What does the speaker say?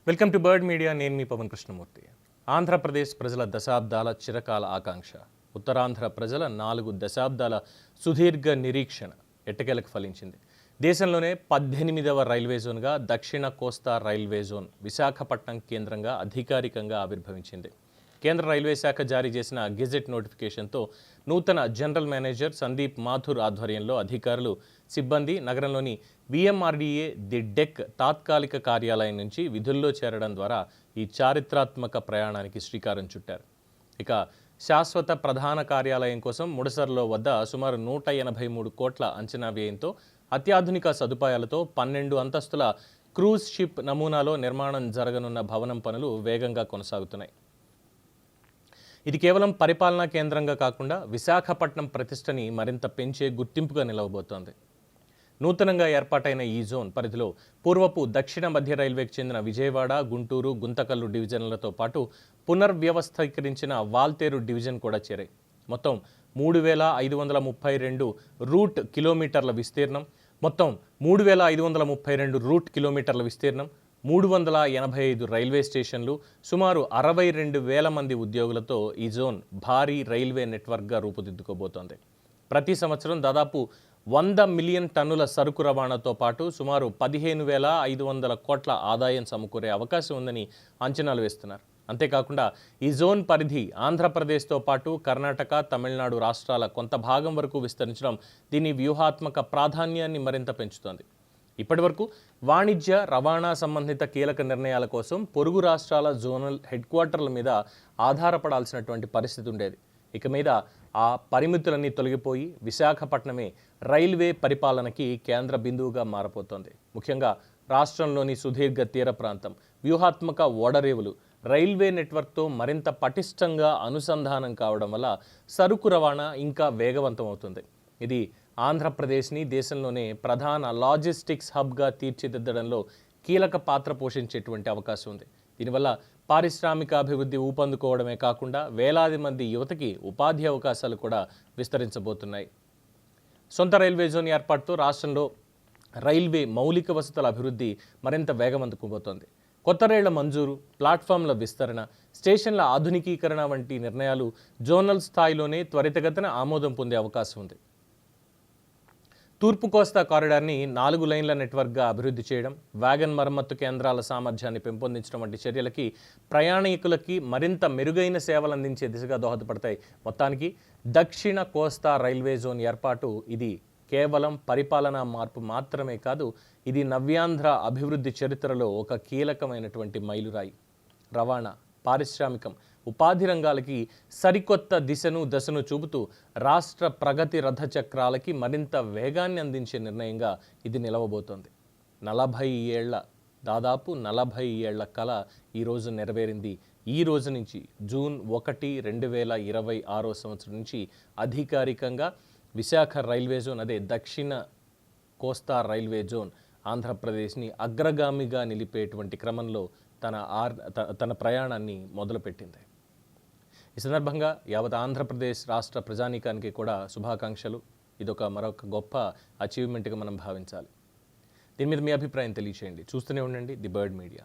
Welcome to bird media. నేను మీ పవన్ కృష్ణమూర్తి. ఆంధ్రప్రదేశ్ ప్రజల దశాబ్దాల చిరకాల ఆకాంక్ష, ఉత్తరాంధ్ర ప్రజల 4 దశాబ్దాల సుదీర్ఘ నిరీక్షణ ఎట్టకేలకు ఫలించింది. దేశంలోనే 18వ రైల్వే జోన్గా దక్షిణ కోస్తా రైల్వే జోన్ విశాఖపట్నం కేంద్రంగా అధికారికంగా ఆవిర్భవించింది. కేంద్ర రైల్వే శాఖ జారీ చేసిన గెజెట్ నోటిఫికేషన్తో నూతన జనరల్ మేనేజర్ సందీప్ మాథుర్ ఆధ్వర్యంలో అధికారులు, సిబ్బంది నగరంలోని విఎంఆర్డీఏ ది డెక్ తాత్కాలిక కార్యాలయం నుంచి విధుల్లో చేరడం ద్వారా ఈ చారిత్రాత్మక ప్రయాణానికి శ్రీకారం చుట్టారు. ఇక శాశ్వత ప్రధాన కార్యాలయం కోసం ముడసర్లో వద్ద సుమారు 183 కోట్ల అంచనా వ్యయంతో అత్యాధునిక సదుపాయాలతో 12 అంతస్తుల క్రూజ్ షిప్ నమూనాలో నిర్మాణం జరగనున్న భవనం పనులు వేగంగా కొనసాగుతున్నాయి. ఇది కేవలం పరిపాలనా కేంద్రంగా కాకుండా విశాఖపట్నం ప్రతిష్టని మరింత పెంచే గుర్తింపుగా నిలవబోతోంది. నూతనంగా ఏర్పాటైన ఈ జోన్ పరిధిలో పూర్వపు దక్షిణ మధ్య రైల్వేకి చెందిన విజయవాడ, గుంటూరు, గుంతకల్లు డివిజన్లతో పాటు పునర్వ్యవస్థీకరించిన వాల్తేరు డివిజన్ కూడా చేరాయి. మొత్తం 3,532 రూట్ కిలోమీటర్ల విస్తీర్ణం, 385 రైల్వే స్టేషన్లు, సుమారు 62,000 మంది ఉద్యోగులతో ఈ జోన్ భారీ రైల్వే నెట్వర్క్గా రూపుదిద్దుకోబోతోంది. ప్రతి సంవత్సరం దాదాపు 100 మిలియన్ టన్నుల సరుకు రవాణాతో పాటు సుమారు 15,500 కోట్ల ఆదాయం సమకూరే అవకాశం ఉందని అంచనాలు వేస్తున్నారు. అంతేకాకుండా ఈ జోన్ పరిధి ఆంధ్రప్రదేశ్తో పాటు కర్ణాటక, తమిళనాడు రాష్ట్రాల కొంత భాగం వరకు విస్తరించడం దీని వ్యూహాత్మక ప్రాధాన్యాన్ని మరింత పెంచుతోంది. ఇప్పటివరకు వాణిజ్య, రవాణా సంబంధిత కీలక నిర్ణయాల కోసం పొరుగు రాష్ట్రాల జోనల్ హెడ్ క్వార్టర్ల మీద ఆధారపడాల్సినటువంటి పరిస్థితి ఉండేది. ఇక మీద ఆ పరిమితులన్నీ తొలగిపోయి విశాఖపట్నమే రైల్వే పరిపాలనకి కేంద్ర బిందువుగా మారబోతోంది. ముఖ్యంగా రాష్ట్రంలోని సుదీర్ఘ తీర ప్రాంతం, వ్యూహాత్మక ఓడరేవులు రైల్వే నెట్వర్క్తో మరింత పటిష్టంగా అనుసంధానం కావడం వల్ల సరుకు రవాణా ఇంకా వేగవంతం అవుతుంది. ఇది ఆంధ్రప్రదేశ్ని దేశంలోనే ప్రధాన లాజిస్టిక్స్ హబ్గా తీర్చిదిద్దడంలో కీలక పాత్ర పోషించేటువంటి అవకాశం ఉంది. దీనివల్ల పారిశ్రామిక అభివృద్ధి ఊపందుకోవడమే కాకుండా వేలాది మంది యువతకి ఉపాధి అవకాశాలు కూడా విస్తరించబోతున్నాయి. సొంత రైల్వే జోన్ ఏర్పాటుతో రాష్ట్రంలో రైల్వే మౌలిక వసతుల అభివృద్ధి మరింత వేగవంతుకోబోతోంది. కొత్త రైళ్ల మంజూరు, ప్లాట్ఫామ్ల విస్తరణ, స్టేషన్ల ఆధునికీకరణ వంటి నిర్ణయాలు జోనల్ స్థాయిలోనే త్వరితగతిన ఆమోదం పొందే అవకాశం ఉంది. తూర్పు కోస్తా కారిడార్ని 4 లైన్ల నెట్వర్క్గా అభివృద్ధి చేయడం, వ్యాగన్ మరమ్మత్తు కేంద్రాల సామర్థ్యాన్ని పెంపొందించడం వంటి చర్యలకి ప్రయాణికులకి మరింత మెరుగైన సేవలు అందించే దిశగా దోహదపడతాయి. మొత్తానికి దక్షిణ కోస్తా రైల్వే జోన్ ఏర్పాటు ఇది కేవలం పరిపాలనా మార్పు మాత్రమే కాదు, ఇది నవ్యాంధ్ర అభివృద్ధి చరిత్రలో ఒక కీలకమైనటువంటి మైలురాయి. రవాణా, పారిశ్రామికం, ఉపాధి రంగాలకి సరికొత్త దశను చూపుతూ రాష్ట్ర ప్రగతి రథ చక్రాలకి మరింత వేగాన్ని అందించే నిర్ణయంగా ఇది నిలవబోతోంది. దాదాపు 40 ఏళ్ల కళ ఈరోజు నెరవేరింది. ఈ రోజు నుంచి జూన్ 1, 2026 సంవత్సరం నుంచి అధికారికంగా విశాఖ రైల్వే జోన్, అదే దక్షిణ కోస్తా రైల్వే జోన్ ఆంధ్రప్రదేశ్ని అగ్రగామిగా నిలిపేటువంటి క్రమంలో తన ప్రయాణాన్ని మొదలుపెట్టింది. ఈ సందర్భంగా యావత్ ఆంధ్రప్రదేశ్ రాష్ట్ర ప్రజానీకానికి కూడా శుభాకాంక్షలు. మరొక గొప్ప అచీవ్మెంట్గా మనం భావించాలి. దీని మీద మీ అభిప్రాయం తెలియచేయండి. చూస్తూనే ఉండండి ది బర్డ్ మీడియా.